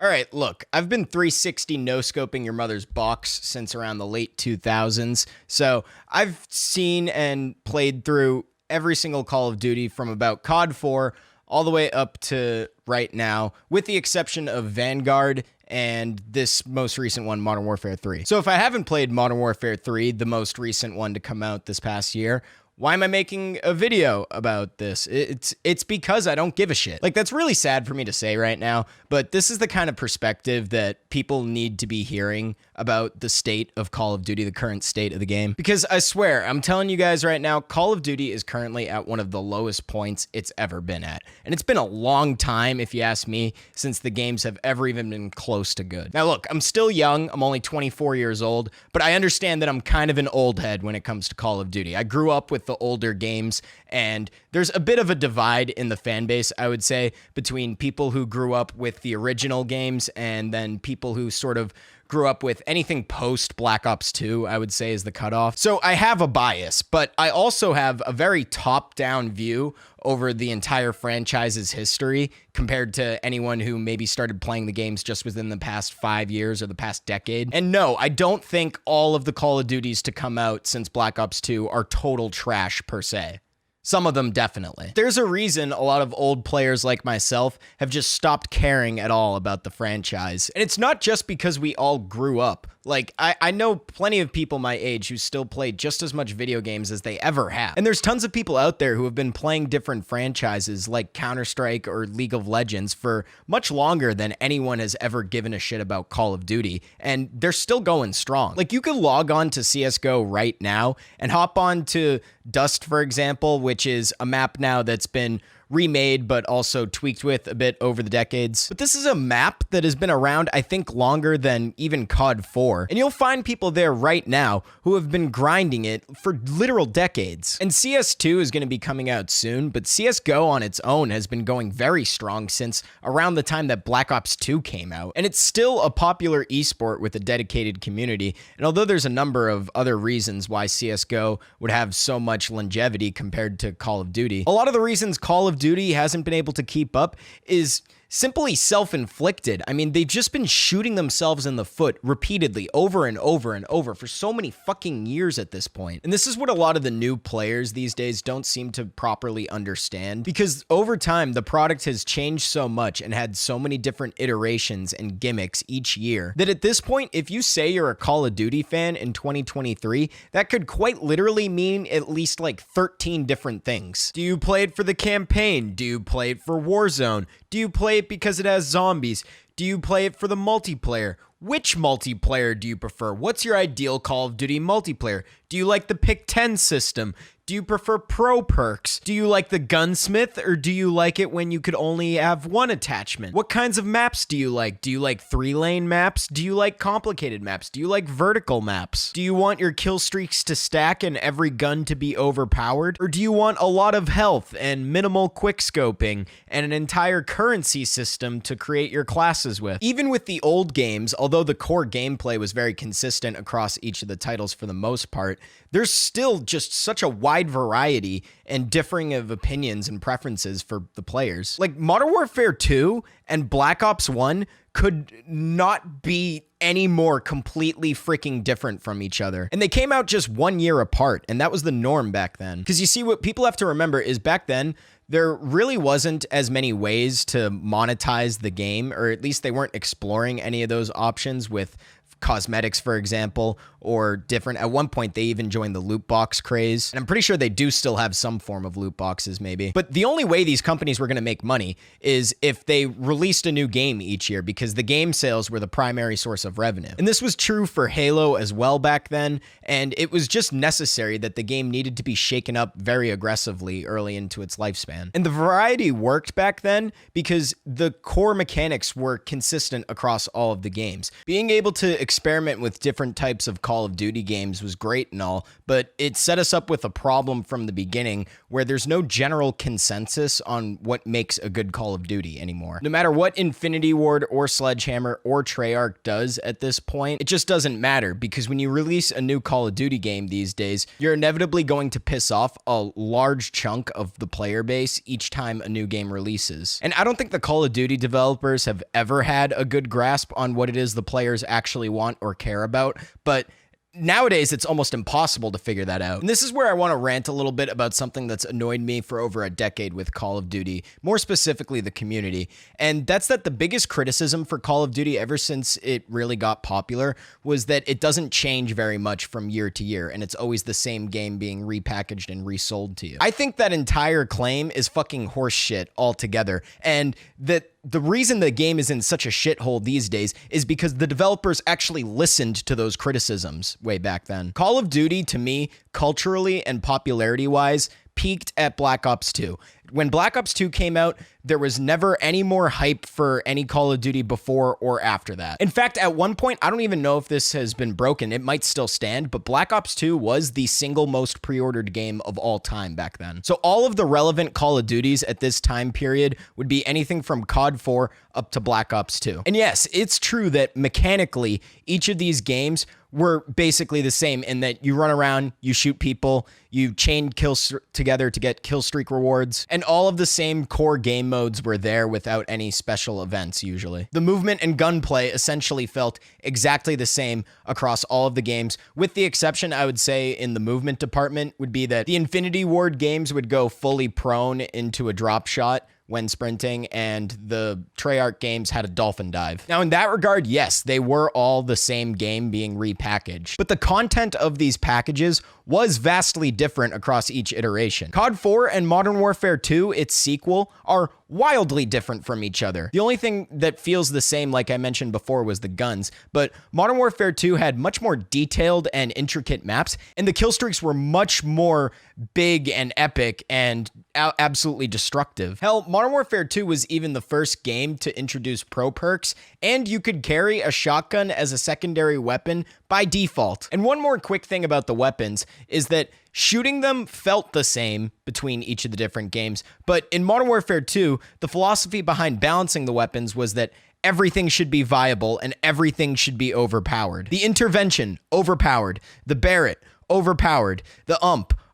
All right, look, I've been 360 no-scoping your mother's box since around the late 2000s, so I've seen and played through every single Call of Duty from about COD 4 all the way up to right now, with the exception of Vanguard and this most recent one, Modern Warfare 3. So if I haven't played Modern Warfare 3, the most recent one to come out this past year, why am I making a video about this? It's because I don't give a shit. Like, that's really sad for me to say right now, but this is the kind of perspective that people need to be hearing about the state of Call of Duty, the current state of the game. Because I swear, I'm telling you guys right now, Call of Duty is currently at one of the lowest points it's ever been at. And it's been a long time, if you ask me, since the games have ever even been close to good. Now look, I'm still young, I'm only 24 years old, but I understand that I'm kind of an old head when it comes to Call of Duty. I grew up with the older games, and there's a bit of a divide in the fan base, I would say, between people who grew up with the original games and then people who sort of grew up with anything post Black Ops 2, I would say, is the cutoff. So I have a bias, but I also have a very top-down view over the entire franchise's history compared to anyone who maybe started playing the games just within the past 5 years or the past decade. And no, I don't think all of the Call of Duties to come out since Black Ops 2 are total trash per se. Some of them definitely. There's a reason a lot of old players like myself have just stopped caring at all about the franchise. And it's not just because we all grew up. Like, I know plenty of people my age who still play just as much video games as they ever have. And there's tons of people out there who have been playing different franchises like Counter-Strike or League of Legends for much longer than anyone has ever given a shit about Call of Duty. And they're still going strong. Like, you could log on to CSGO right now and hop on to Dust, for example, which is a map now that's been remade but also tweaked with a bit over the decades. But this is a map that has been around, I think, longer than even COD 4. And you'll find people there right now who have been grinding it for literal decades. And CS2 is going to be coming out soon, but CSGO on its own has been going very strong since around the time that Black Ops 2 came out. And it's still a popular esport with a dedicated community. And although there's a number of other reasons why CSGO would have so much longevity compared to Call of Duty, a lot of the reasons Call of Duty hasn't been able to keep up is simply self-inflicted. I mean, they've just been shooting themselves in the foot repeatedly over and over and over for so many fucking years at this point. And this is what a lot of the new players these days don't seem to properly understand, because over time, the product has changed so much and had so many different iterations and gimmicks each year that at this point, if you say you're a Call of Duty fan in 2023, that could quite literally mean at least like 13 different things. Do you play it for the campaign? Do you play it for Warzone? Do you play it because it has zombies? Do you play it for the multiplayer? Which multiplayer do you prefer? What's your ideal Call of Duty multiplayer? Do you like the Pick 10 system? Do you prefer pro perks? Do you like the gunsmith, or do you like it when you could only have one attachment? What kinds of maps do you like? Do you like 3-lane maps? Do you like complicated maps? Do you like vertical maps? Do you want your kill streaks to stack and every gun to be overpowered? Or do you want a lot of health and minimal quickscoping and an entire currency system to create your classes with? Even with the old games, although the core gameplay was very consistent across each of the titles for the most part, there's still just such a wide variety and differing of opinions and preferences for the players. Like, Modern Warfare 2 and Black Ops 1 could not be any more completely freaking different from each other. And they came out just 1 year apart, and that was the norm back then. Because you see, what people have to remember is back then, there really wasn't as many ways to monetize the game, or at least they weren't exploring any of those options with cosmetics, for example, or different. At one point, they even joined the loot box craze. And I'm pretty sure they do still have some form of loot boxes, maybe. But the only way these companies were going to make money is if they released a new game each year, because the game sales were the primary source of revenue. And this was true for Halo as well back then. And it was just necessary that the game needed to be shaken up very aggressively early into its lifespan. And the variety worked back then because the core mechanics were consistent across all of the games. Being able to experiment with different types of Call of Duty games was great and all, but it set us up with a problem from the beginning where there's no general consensus on what makes a good Call of Duty anymore. No matter what Infinity Ward or Sledgehammer or Treyarch does at this point, it just doesn't matter, because when you release a new Call of Duty game these days, you're inevitably going to piss off a large chunk of the player base each time a new game releases. And I don't think the Call of Duty developers have ever had a good grasp on what it is the players actually want or care about, but nowadays, it's almost impossible to figure that out. And this is where I want to rant a little bit about something that's annoyed me for over a decade with Call of Duty, more specifically the community. And that's that the biggest criticism for Call of Duty ever since it really got popular was that it doesn't change very much from year to year, and it's always the same game being repackaged and resold to you. I think that entire claim is fucking horse shit altogether, and that the reason the game is in such a shithole these days is because the developers actually listened to those criticisms way back then. Call of Duty, to me, culturally and popularity-wise, peaked at Black Ops 2. When Black Ops 2 came out, there was never any more hype for any Call of Duty before or after that. In fact, at one point, I don't even know if this has been broken. It might still stand, but Black Ops 2 was the single most pre-ordered game of all time back then. So all of the relevant Call of Duties at this time period would be anything from COD 4 up to Black Ops 2. And yes, it's true that mechanically, each of these games were basically the same in that you run around, you shoot people, you chain kills together to get kill streak rewards, and all of the same core game modes were there without any special events usually. The movement and gunplay essentially felt exactly the same across all of the games, with the exception, I would say, in the movement department would be that the Infinity Ward games would go fully prone into a drop shot when sprinting, and the Treyarch games had a dolphin dive. Now, in that regard, yes, they were all the same game being repackaged, but the content of these packages was vastly different across each iteration. COD 4 and Modern Warfare 2, its sequel, are wildly different from each other. The only thing that feels the same, like I mentioned before, was the guns, but Modern Warfare 2 had much more detailed and intricate maps, and the kill streaks were much more big and epic and absolutely destructive. Hell, Modern Warfare 2 was even the first game to introduce pro perks, and you could carry a shotgun as a secondary weapon by default. And one more quick thing about the weapons is that shooting them felt the same between each of the different games, but in Modern Warfare 2, the philosophy behind balancing the weapons was that everything should be viable and everything should be overpowered. The Intervention, overpowered. The Barrett, overpowered. The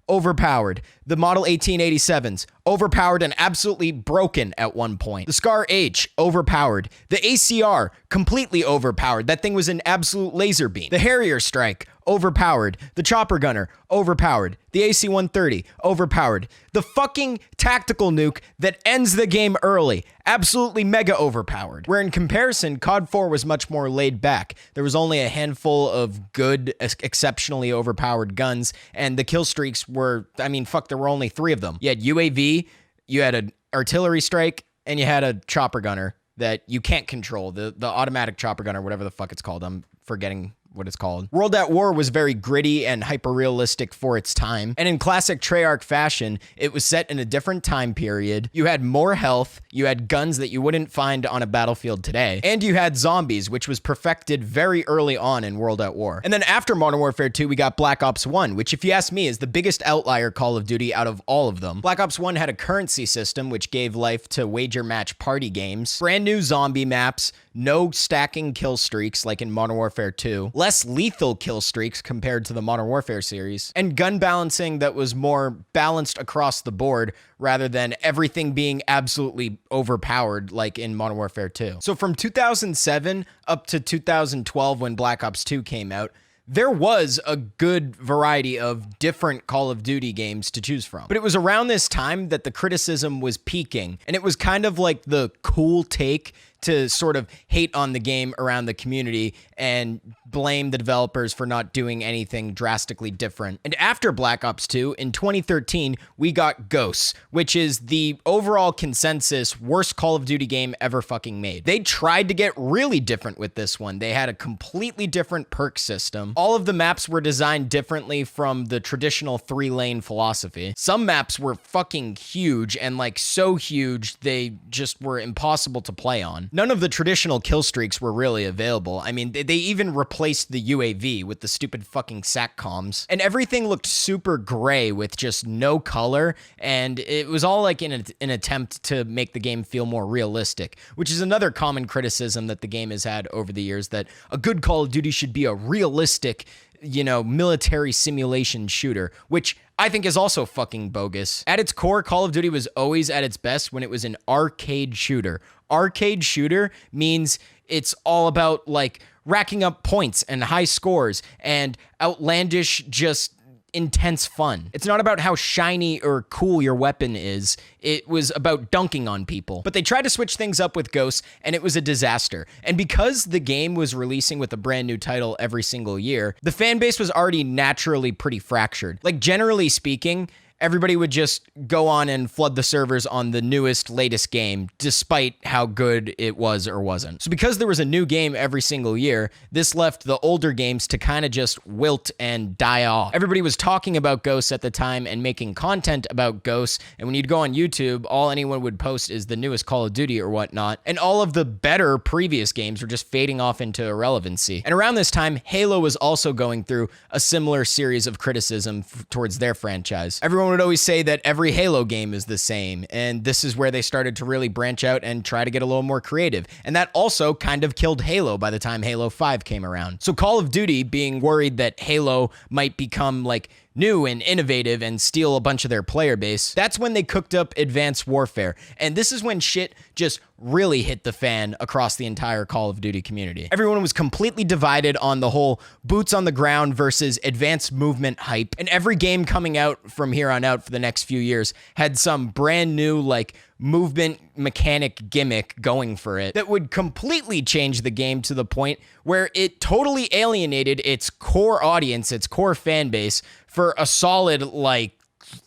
overpowered. The Model 1887s, overpowered and absolutely broken at one point. The Scar H, overpowered. The ACR, completely overpowered. That thing was an absolute laser beam. The Harrier Strike, overpowered. The Chopper Gunner, overpowered. The AC-130, overpowered. The fucking tactical nuke that ends the game early, absolutely mega overpowered. Where in comparison, COD 4 was much more laid back. There was only a handful of good, exceptionally overpowered guns, and the kill streaks were, I mean, fuck, there were only 3 of them. You had UAV, you had an artillery strike, and you had a chopper gunner that you can't control, the automatic chopper gunner, whatever the fuck it's called. I'm forgetting what it's called. World at War was very gritty and hyper-realistic for its time, and in classic Treyarch fashion, it was set in a different time period. You had more health, you had guns that you wouldn't find on a battlefield today, and you had zombies, which was perfected very early on in World at War. And then after Modern Warfare 2, we got Black Ops 1, which if you ask me is the biggest outlier Call of Duty out of all of them. Black Ops 1 had a currency system which gave life to wager match party games, brand new zombie maps, no stacking kill streaks like in Modern Warfare 2, less lethal kill streaks compared to the Modern Warfare series, and gun balancing that was more balanced across the board rather than everything being absolutely overpowered like in Modern Warfare 2. So from 2007 up to 2012 when Black Ops 2 came out, there was a good variety of different Call of Duty games to choose from. But it was around this time that the criticism was peaking, and it was kind of like the cool take to sort of hate on the game around the community and blame the developers for not doing anything drastically different. And after Black Ops 2, in 2013, we got Ghosts, which is the overall consensus worst Call of Duty game ever fucking made. They tried to get really different with this one. They had a completely different perk system. All of the maps were designed differently from the traditional 3-lane philosophy. Some maps were fucking huge and like so huge they just were impossible to play on. None of the traditional kill streaks were really available. I mean, they even replaced the UAV with the stupid fucking SATCOMs. And everything looked super gray with just no color, and it was all like in an attempt to make the game feel more realistic, which is another common criticism that the game has had over the years, that a good Call of Duty should be a realistic, military simulation shooter, which I think is also fucking bogus. At its core, Call of Duty was always at its best when it was an arcade shooter. Arcade shooter means it's all about like racking up points and high scores and outlandish, just intense fun. It's not about how shiny or cool your weapon is. It was about dunking on people. But they tried to switch things up with Ghosts, and it was a disaster. And because the game was releasing with a brand new title every single year, the fan base was already naturally pretty fractured. Like, generally speaking, everybody would just go on and flood the servers on the newest, latest game, despite how good it was or wasn't. So because there was a new game every single year, this left the older games to kind of just wilt and die off. Everybody was talking about Ghosts at the time and making content about Ghosts, and when you'd go on YouTube, all anyone would post is the newest Call of Duty or whatnot, and all of the better previous games were just fading off into irrelevancy. And around this time, Halo was also going through a similar series of criticism towards their franchise. Everyone would always say that every Halo game is the same, and this is where they started to really branch out and try to get a little more creative. And that also kind of killed Halo by the time Halo 5 came around. So Call of Duty, being worried that Halo might become like new and innovative and steal a bunch of their player base, that's when they cooked up Advanced Warfare. And this is when shit just really hit the fan across the entire Call of Duty community. Everyone was completely divided on the whole boots on the ground versus advanced movement hype. And every game coming out from here on out for the next few years had some brand new like movement mechanic gimmick going for it that would completely change the game to the point where it totally alienated its core audience, its core fan base, for a solid like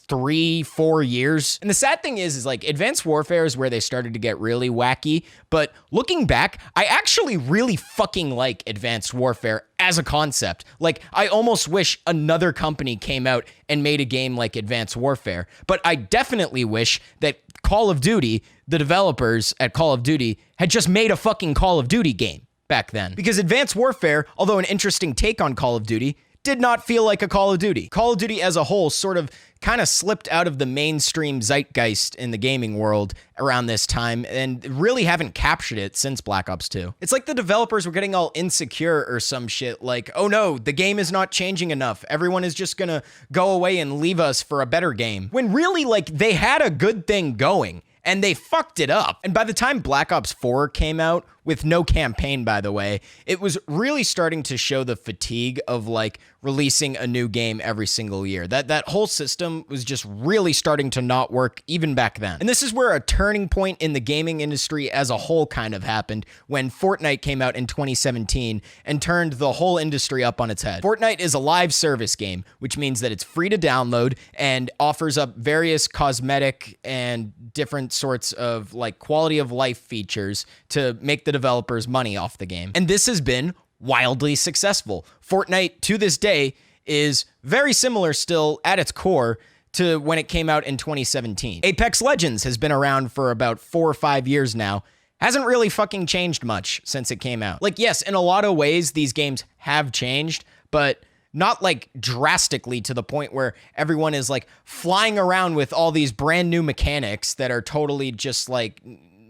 3-4 years. And the sad thing is like Advanced Warfare is where they started to get really wacky. But looking back, I actually really fucking like Advanced Warfare as a concept. Like, I almost wish another company came out and made a game like Advanced Warfare. But I definitely wish that Call of Duty, the developers at Call of Duty, had just made a fucking Call of Duty game back then. Because Advanced Warfare, although an interesting take on Call of Duty, did not feel like a Call of Duty. Call of Duty as a whole sort of kind of slipped out of the mainstream zeitgeist in the gaming world around this time and really haven't captured it since Black Ops 2. It's like the developers were getting all insecure or some shit like, oh no, the game is not changing enough. Everyone is just gonna go away and leave us for a better game. When really, like, they had a good thing going and they fucked it up. And by the time Black Ops 4 came out, with no campaign, by the way, it was really starting to show the fatigue of like releasing a new game every single year. That whole system was just really starting to not work even back then. And this is where a turning point in the gaming industry as a whole kind of happened when Fortnite came out in 2017 and turned the whole industry up on its head. Fortnite is a live service game, which means that it's free to download and offers up various cosmetic and different sorts of like quality of life features to make the developers money off the game. And this has been wildly successful. Fortnite to this day is very similar still at its core to when it came out in 2017. Apex Legends has been around for about 4 or 5 years now. Hasn't really fucking changed much since it came out. Like, yes, in a lot of ways, these games have changed, but not like drastically to the point where everyone is like flying around with all these brand new mechanics that are totally just like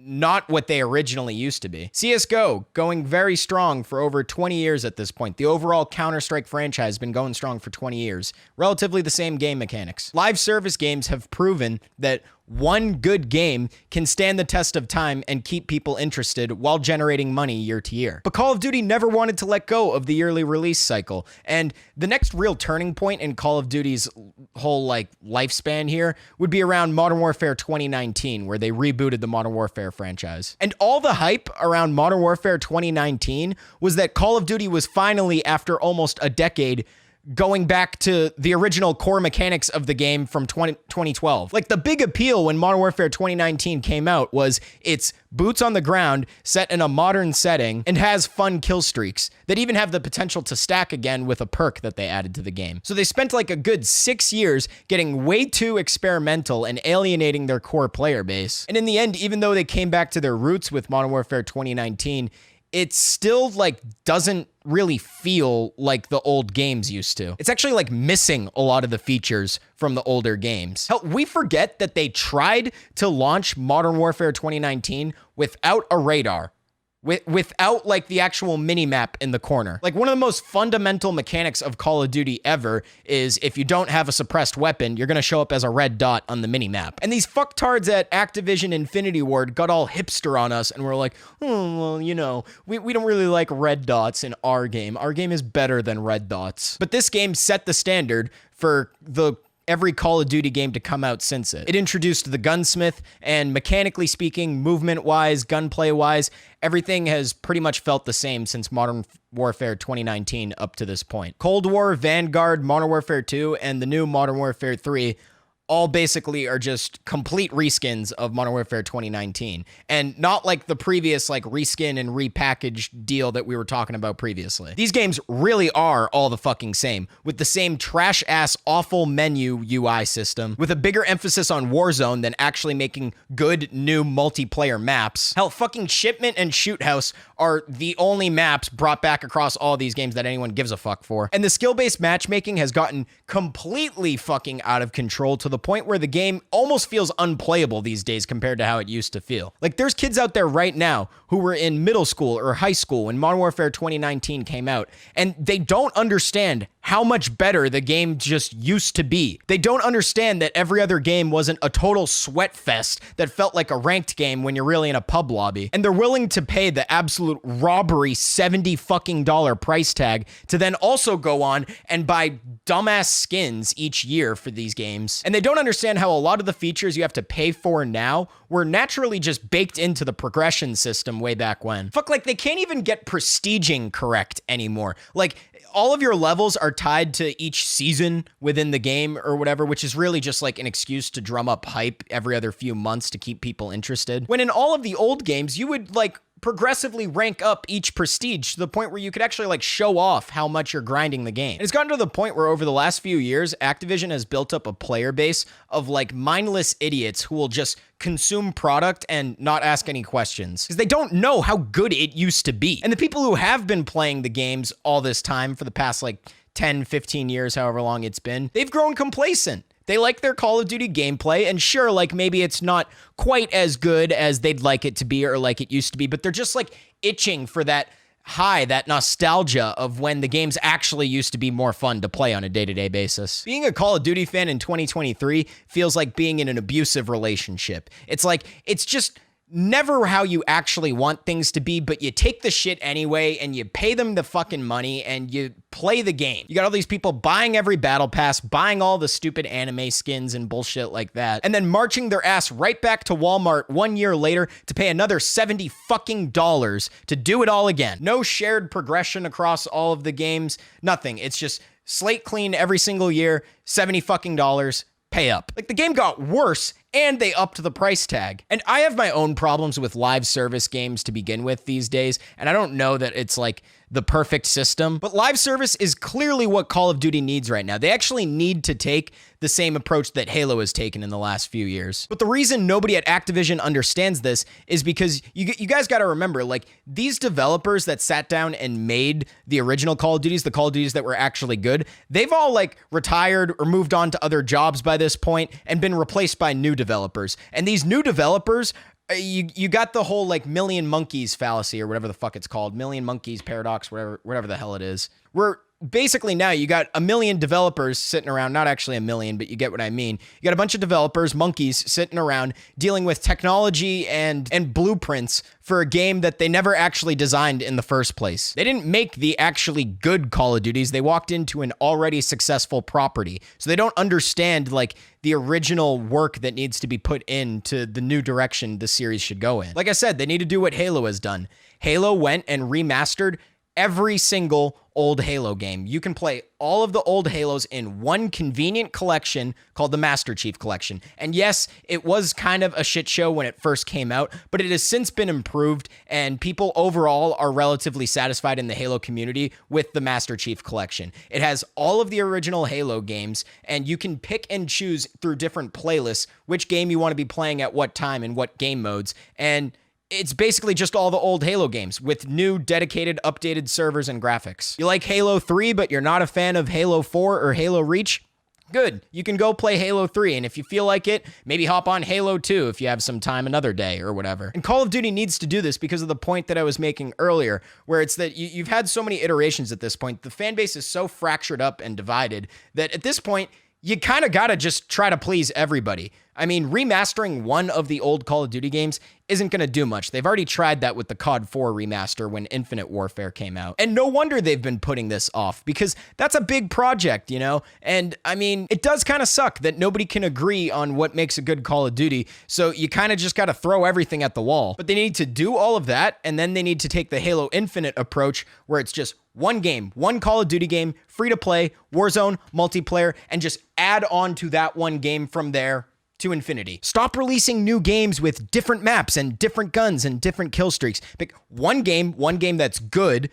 not what they originally used to be. CSGO going very strong for over 20 years at this point. The overall Counter-Strike franchise has been going strong for 20 years. Relatively the same game mechanics. Live service games have proven that one good game can stand the test of time and keep people interested while generating money year to year. But Call of Duty never wanted to let go of the yearly release cycle. And the next real turning point in Call of Duty's whole like lifespan here would be around Modern Warfare 2019, where they rebooted the Modern Warfare franchise. And all the hype around Modern Warfare 2019 was that Call of Duty was finally, after almost a decade, going back to the original core mechanics of the game from 2012. Like, the big appeal when Modern Warfare 2019 came out was it's boots on the ground, set in a modern setting, and has fun kill streaks that even have the potential to stack again with a perk that they added to the game. So they spent like a good 6 years getting way too experimental and alienating their core player base. And in the end, even though they came back to their roots with Modern Warfare 2019, it still like doesn't really feel like the old games used to. It's actually like missing a lot of the features from the older games. Hell, we forget that they tried to launch Modern Warfare 2019 without a radar. Without like the actual mini map in the corner. Like, one of the most fundamental mechanics of Call of Duty ever is if you don't have a suppressed weapon, you're gonna show up as a red dot on the mini map. And these fucktards at Activision Infinity Ward got all hipster on us and were like, oh, well, you know, we don't really like red dots in our game. Our game is better than red dots. But this game set the standard for every Call of Duty game to come out since it. It introduced the gunsmith, and mechanically speaking, movement-wise, gunplay-wise, everything has pretty much felt the same since Modern Warfare 2019 up to this point. Cold War, Vanguard, Modern Warfare 2, and the new Modern Warfare 3 all basically are just complete reskins of Modern Warfare 2019. And not like the previous like reskin and repackaged deal that we were talking about previously. These games really are all the fucking same, with the same trash-ass awful menu UI system, with a bigger emphasis on Warzone than actually making good new multiplayer maps. Hell, fucking Shipment and Shoot House are the only maps brought back across all these games that anyone gives a fuck for. And the skill-based matchmaking has gotten completely fucking out of control to the point where the game almost feels unplayable these days compared to how it used to feel. Like, there's kids out there right now who were in middle school or high school when Modern Warfare 2019 came out, and they don't understand how much better the game just used to be. They don't understand that every other game wasn't a total sweat fest that felt like a ranked game when you're really in a pub lobby. And they're willing to pay the absolute robbery $70 fucking price tag to then also go on and buy dumbass skins each year for these games. And they don't understand how a lot of the features you have to pay for now were naturally just baked into the progression system way back when. Fuck, like, they can't even get prestiging correct anymore. Like, all of your levels are tied to each season within the game or whatever, which is really just like an excuse to drum up hype every other few months to keep people interested. When in all of the old games, you would like progressively rank up each prestige to the point where you could actually like show off how much you're grinding the game. And it's gotten to the point where over the last few years, Activision has built up a player base of like mindless idiots who will just consume product and not ask any questions because they don't know how good it used to be. And the people who have been playing the games all this time for the past like 10, 15 years, however long it's been, they've grown complacent. They like their Call of Duty gameplay, and sure, like, maybe it's not quite as good as they'd like it to be or like it used to be, but they're just like itching for that high, that nostalgia of when the games actually used to be more fun to play on a day-to-day basis. Being a Call of Duty fan in 2023 feels like being in an abusive relationship. It's like, it's just never how you actually want things to be, but you take the shit anyway and you pay them the fucking money and you play the game. You got all these people buying every battle pass, buying all the stupid anime skins and bullshit like that, and then marching their ass right back to Walmart 1 year later to pay another $70 fucking to do it all again. No shared progression across all of the games, nothing. It's just slate clean every single year, $70 fucking, pay up. Like, the game got worse and they upped the price tag. And I have my own problems with live service games to begin with these days, and I don't know that it's like the perfect system, but live service is clearly what Call of Duty needs right now. They actually need to take the same approach that Halo has taken in the last few years. But the reason nobody at Activision understands this is because you guys got to remember, like, these developers that sat down and made the original Call of Duties, the Call of Duties that were actually good, they've all like retired or moved on to other jobs by this point and been replaced by new developers. And these new developers, you got the whole like million monkeys fallacy or whatever the fuck it's called, million monkeys paradox, whatever the hell it is. We're basically now you got a million developers sitting around, not actually a million, but you get what I mean. You got a bunch of developers, monkeys, sitting around dealing with technology and blueprints for a game that they never actually designed in the first place. They didn't make the actually good Call of Duties. They walked into an already successful property. So they don't understand like the original work that needs to be put into the new direction the series should go in. Like I said, they need to do what Halo has done. Halo went and remastered every single old Halo game. You can play all of the old Halos in one convenient collection called the Master Chief Collection. And yes, it was kind of a shit show when it first came out, but it has since been improved, and people overall are relatively satisfied in the Halo community with the Master Chief Collection. It has all of the original Halo games, and you can pick and choose through different playlists which game you want to be playing at what time and what game modes. And it's basically just all the old Halo games with new, dedicated, updated servers and graphics. You like Halo 3, but you're not a fan of Halo 4 or Halo Reach? Good. You can go play Halo 3, and if you feel like it, maybe hop on Halo 2 if you have some time another day or whatever. And Call of Duty needs to do this because of the point that I was making earlier, where it's that you've had so many iterations at this point. The fan base is so fractured up and divided that at this point, you kind of got to just try to please everybody. I mean, remastering one of the old Call of Duty games isn't going to do much. They've already tried that with the COD 4 remaster when Infinite Warfare came out. And no wonder they've been putting this off, because that's a big project, you know? And I mean, it does kind of suck that nobody can agree on what makes a good Call of Duty, so you kind of just got to throw everything at the wall. But they need to do all of that, and then they need to take the Halo Infinite approach, where it's just one game, one Call of Duty game, free to play, Warzone, multiplayer, and just add on to that one game from there to infinity. Stop releasing new games with different maps and different guns and different kill streaks. Pick one game that's good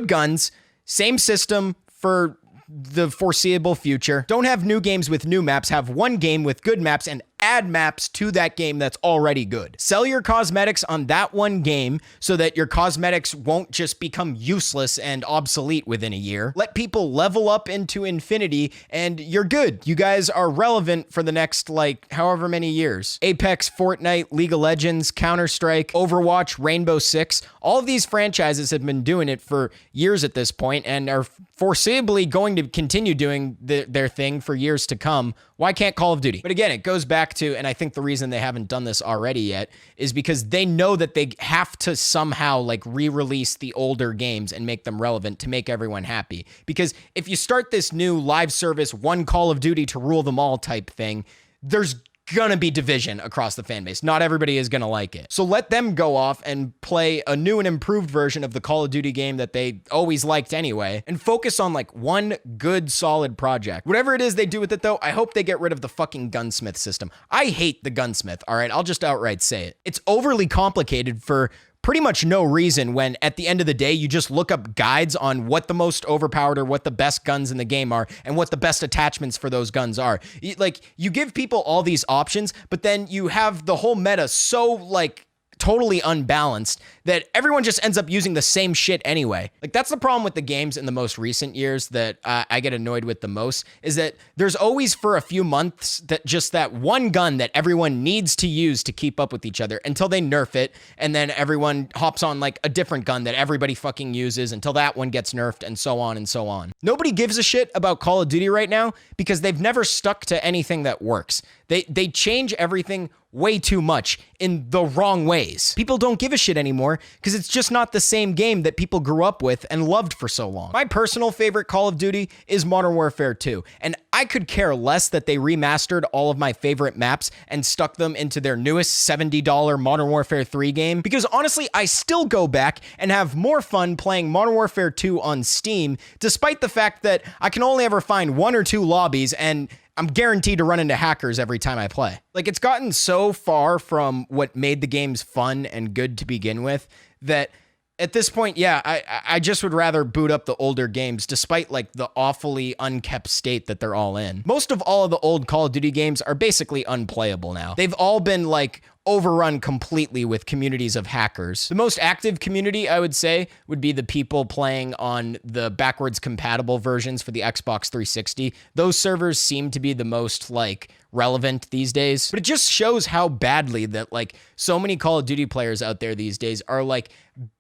guns, same system for the foreseeable future. Don't have new games with new maps. Have one game with good maps and add maps to that game that's already good. Sell your cosmetics on that one game so that your cosmetics won't just become useless and obsolete within a year. Let people level up into infinity and you're good. You guys are relevant for the next, like, however many years. Apex, Fortnite, League of Legends, Counter-Strike, Overwatch, Rainbow Six, all of these franchises have been doing it for years at this point and are foreseeably going to continue doing their thing for years to come. Why can't Call of Duty? But again, it goes back to, and I think the reason they haven't done this already yet is because they know that they have to somehow like re-release the older games and make them relevant to make everyone happy. Because if you start this new live service, one Call of Duty to rule them all type thing, there's gonna be division across the fan base. Not everybody is gonna like it. So let them go off and play a new and improved version of the Call of Duty game that they always liked anyway, and focus on like one good solid project. Whatever it is they do with it though, I hope they get rid of the fucking gunsmith system. I hate the gunsmith, all right? I'll just outright say it. It's overly complicated for pretty much no reason, when at the end of the day, you just look up guides on what the most overpowered or what the best guns in the game are and what the best attachments for those guns are. Like, you give people all these options, but then you have the whole meta so like totally unbalanced that everyone just ends up using the same shit anyway. Like, that's the problem with the games in the most recent years that I get annoyed with the most, is that there's always for a few months that just that one gun that everyone needs to use to keep up with each other until they nerf it, and then everyone hops on like a different gun that everybody fucking uses until that one gets nerfed, and so on and so on. Nobody gives a shit about Call of Duty right now because they've never stuck to anything that works. They change everything way too much in the wrong ways. People don't give a shit anymore because it's just not the same game that people grew up with and loved for so long. My personal favorite Call of Duty is Modern Warfare 2, and I could care less that they remastered all of my favorite maps and stuck them into their newest $70 Modern Warfare 3 game, because honestly, I still go back and have more fun playing Modern Warfare 2 on Steam, despite the fact that I can only ever find one or two lobbies and I'm guaranteed to run into hackers every time I play. Like, it's gotten so far from what made the games fun and good to begin with that at this point, yeah, I just would rather boot up the older games, despite like the awfully unkept state that they're all in. Most of all of the old Call of Duty games are basically unplayable now. They've all been like overrun completely with communities of hackers. The most active community, I would say, would be the people playing on the backwards compatible versions for the Xbox 360. Those servers seem to be the most like relevant these days, but it just shows how badly that like so many Call of Duty players out there these days are like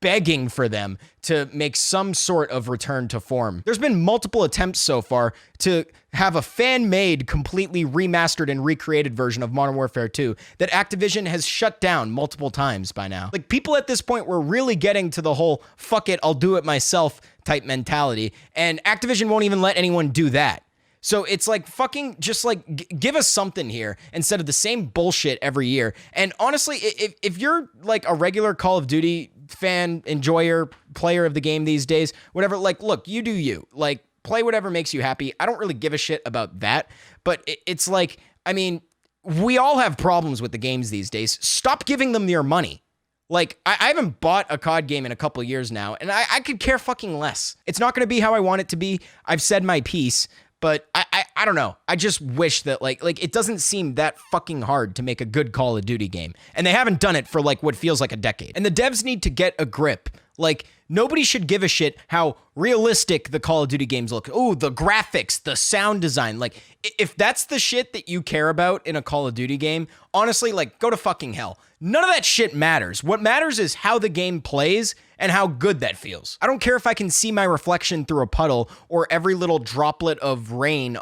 begging for them to make some sort of return to form. There's been multiple attempts so far to have a fan-made, completely remastered and recreated version of Modern Warfare 2 that Activision has shut down multiple times by now. Like, people at this point were really getting to the whole fuck it, I'll do it myself type mentality, and Activision won't even let anyone do that. So it's like fucking just like give us something here instead of the same bullshit every year. And honestly, if you're like a regular Call of Duty fan, enjoyer, player of the game these days, whatever, like, look, you do you. Like, play whatever makes you happy. I don't really give a shit about that. But it's like, I mean, we all have problems with the games these days. Stop giving them your money. Like, I haven't bought a COD game in a couple years now, and I could care fucking less. It's not going to be how I want it to be. I've said my piece, but I don't know. I just wish that, like it doesn't seem that fucking hard to make a good Call of Duty game. And they haven't done it for, like, what feels like a decade. And the devs need to get a grip. Like, nobody should give a shit how realistic the Call of Duty games look. Ooh, the graphics, the sound design. Like, if that's the shit that you care about in a Call of Duty game, honestly, like, go to fucking hell. None of that shit matters. What matters is how the game plays and how good that feels. I don't care if I can see my reflection through a puddle or every little droplet of rain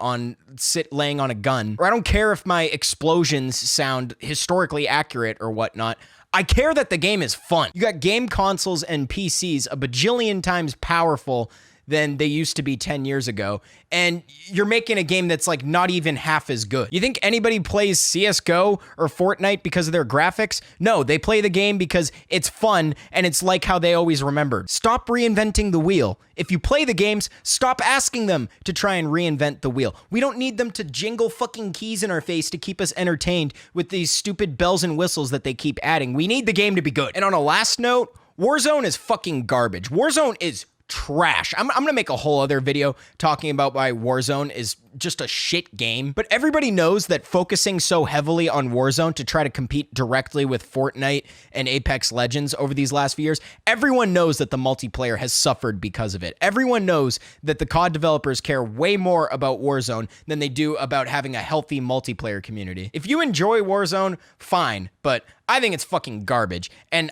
laying on a gun, or I don't care if my explosions sound historically accurate or whatnot. I care that the game is fun. You got game consoles and PCs a bajillion times powerful than they used to be 10 years ago, and you're making a game that's, like, not even half as good. You think anybody plays CSGO or Fortnite because of their graphics? No, they play the game because it's fun and it's like how they always remembered. Stop reinventing the wheel. If you play the games, stop asking them to try and reinvent the wheel. We don't need them to jingle fucking keys in our face to keep us entertained with these stupid bells and whistles that they keep adding. We need the game to be good. And on a last note, Warzone is fucking garbage. Warzone is trash. I'm gonna make a whole other video talking about why Warzone is just a shit game, but everybody knows that focusing so heavily on Warzone to try to compete directly with Fortnite and Apex Legends over these last few years, everyone knows that the multiplayer has suffered because of it. Everyone knows that the COD developers care way more about Warzone than they do about having a healthy multiplayer community. If you enjoy Warzone, fine, but I think it's fucking garbage, and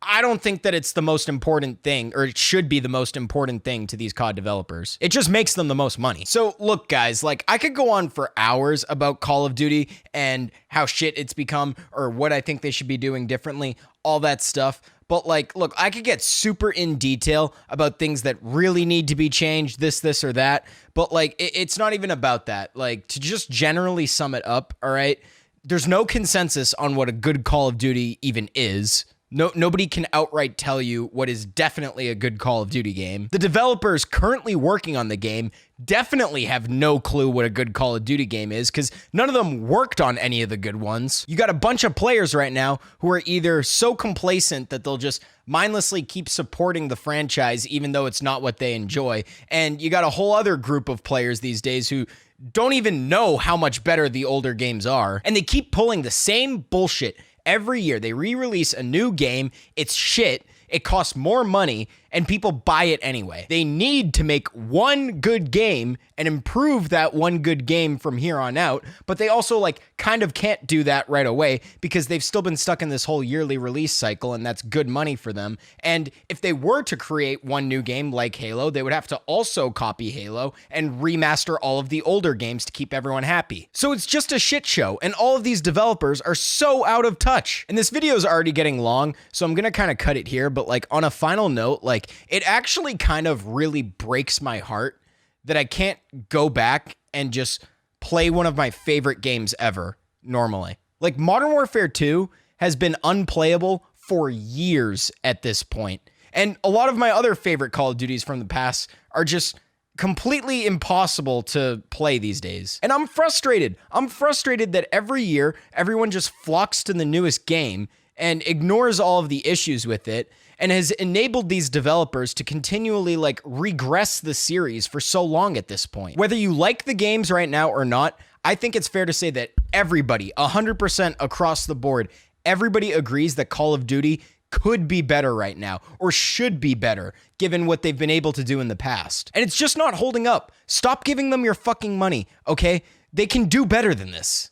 I don't think that it's the most important thing, or it should be the most important thing to these COD developers. It just makes them the most money. So look, guys, like, I could go on for hours about Call of Duty and how shit it's become, or what I think they should be doing differently, all that stuff. But, like, look, I could get super in detail about things that really need to be changed, this, or that. But, like, it's not even about that. Like, to just generally sum it up, all right, there's no consensus on what a good Call of Duty even is. Nobody can outright tell you what is definitely a good Call of Duty game. The developers currently working on the game definitely have no clue what a good Call of Duty game is, because none of them worked on any of the good ones. You got a bunch of players right now who are either so complacent that they'll just mindlessly keep supporting the franchise even though it's not what they enjoy, and you got a whole other group of players these days who don't even know how much better the older games are, and they keep pulling the same bullshit every year. They re-release a new game, it's shit, it costs more money, and people buy it anyway. They need to make one good game and improve that one good game from here on out, but they also, like, kind of can't do that right away because they've still been stuck in this whole yearly release cycle, and that's good money for them. And if they were to create one new game like Halo, they would have to also copy Halo and remaster all of the older games to keep everyone happy. So it's just a shit show, and all of these developers are so out of touch. And this video is already getting long, so I'm gonna kind of cut it here, but, like, on a final note, like, it actually kind of really breaks my heart that I can't go back and just play one of my favorite games ever normally. Like, Modern Warfare 2 has been unplayable for years at this point. And a lot of my other favorite Call of Duties from the past are just completely impossible to play these days. And I'm frustrated. I'm frustrated that every year everyone just flocks to the newest game and ignores all of the issues with it, and has enabled these developers to continually, like, regress the series for so long at this point. Whether you like the games right now or not, I think it's fair to say that everybody, 100% across the board, everybody agrees that Call of Duty could be better right now, or should be better, given what they've been able to do in the past. And it's just not holding up. Stop giving them your fucking money, okay? They can do better than this.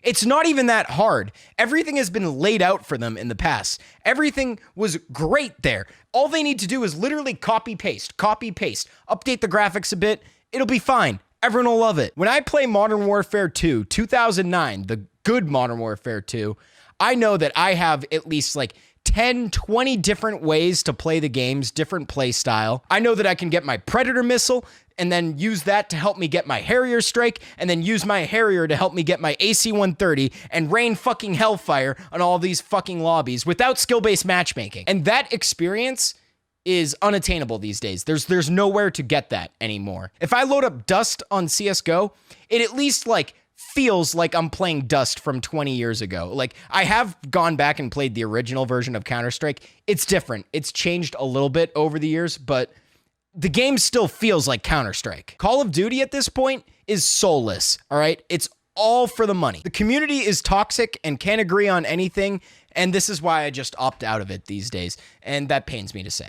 It's not even that hard. Everything has been laid out for them in the past. Everything was great there. All they need to do is literally copy, paste, update the graphics a bit. It'll be fine. Everyone will love it. When I play Modern Warfare 2, 2009, the good Modern Warfare 2, I know that I have at least, like, 10, 20 different ways to play the games, different play style. I know that I can get my Predator missile and then use that to help me get my Harrier strike, and then use my Harrier to help me get my AC-130 and rain fucking hellfire on all these fucking lobbies without skill-based matchmaking. And that experience is unattainable these days. There's nowhere to get that anymore. If I load up Dust on CSGO, it at least feels like I'm playing Dust from 20 years ago. I have gone back and played the original version of Counter-Strike. It's different. It's changed a little bit over the years, but the game still feels like Counter-Strike. Call of Duty at this point is soulless, all right? It's all for the money. The community is toxic and can't agree on anything, and this is why I just opt out of it these days, and that pains me to say.